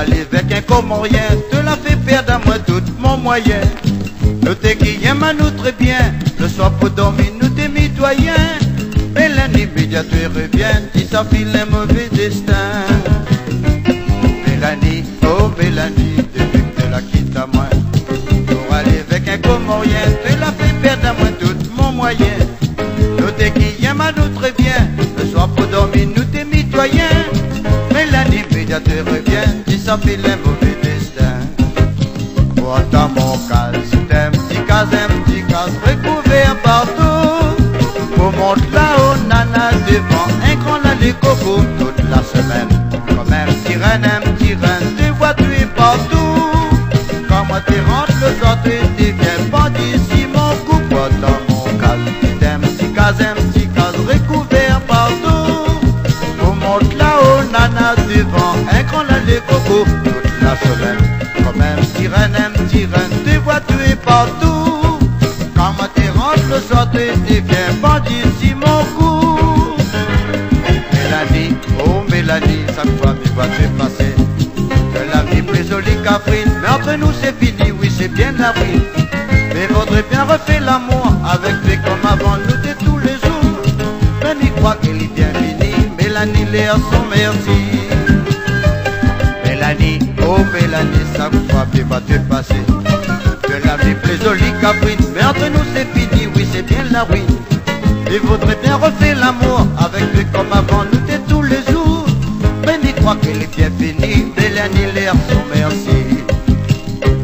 aller avec un Comorien, te la fait perdre à moi tout mon moyen. Nous t'es qui aime à nous très bien, le soir pour dormir nous t'es mitoyens. Mais l'année immédiate tu reviens, si ça file un mauvais destin. Mélanie, oh Mélanie, depuis que tu la quittes à moi, pour aller avec un Comorien, te la fait perdre à moi tout mon moyen. Nous t'es qui aime à nous très bien, le soir pour dormir nous t'es mitoyens. Mais l'année immédiate tu reviens, si ça file un mauvais destin. Pourtant mon cal, c'est un petit casse recouvert partout. Pour monter là-haut, nana, devant un grand lait coco toute la semaine. Comme un petit reine, tu vois tu es partout. Quand moi tu rentres le soir, tu deviens bandit si mon coup. Pourtant mon cal, c'est un petit casse recouvert partout. Pour monter là-haut, nana, devant un grand lait coco toute la semaine. Comme un petit reine, tu vois tu es partout. Quand moi tu rentres le soir, tu deviens bandit si mon coup. Mélanie, oh Mélanie, chaque fois tu vas te passer. De la vie plus jolie Catherine, mais entre nous c'est fini, oui c'est bien la vie. Mais vaudrait bien refaire l'amour avec lui comme avant nous de tous les jours. Mais il croit qu'il est bien fini, Mélanie l'air son merci. Mélanie, oh Mélanie, chaque fois tu vas te passer. De la vie plus jolie Catherine, mais entre nous c'est fini, oui c'est bien la ruine. Il vaudrait bien refaire l'amour avec lui comme avant nous de tous les jours. Mais il croit qu'il est bien fini, Mélanie l'air son merci.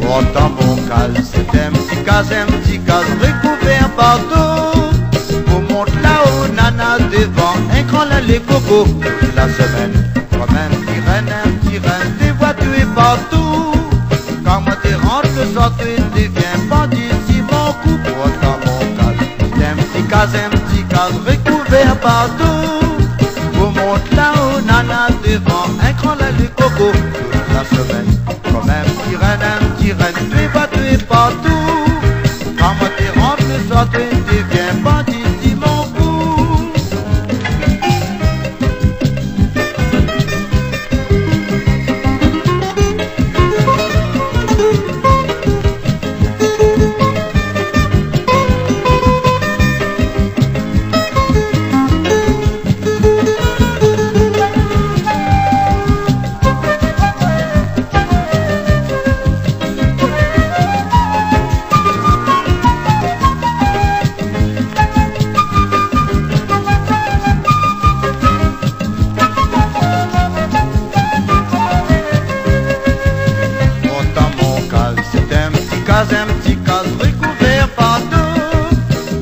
Pourtant mon cal, c'est un petit casse recouvert partout. Pour monter là-haut, nana, devant un grand lait coco toute la semaine. Comme un petit reine, tu vois tu es partout. Quand moi tu rentres le soir, tu deviens bandit si mon coup. Pourtant mon cal, c'est un petit casse recouvert partout. Pour monter là-haut, nana, devant un grand lait coco toute la semaine. Comme un petit reine, tu vois tu es partout. Quand moi tu rentres le soir, tu deviens bandit si mon coup. Un petit casse recouvert partout.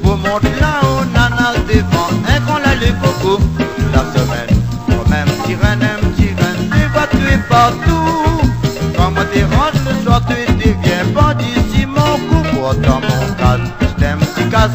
Pour monter là-haut, nana, devant un grand lait coco toute la semaine. Comme un petit reine, tu vas tu es partout. Quand moi tu rentres le soir, tu deviens bandit si mon coup. Pourtant mon cal, c'est un petit casse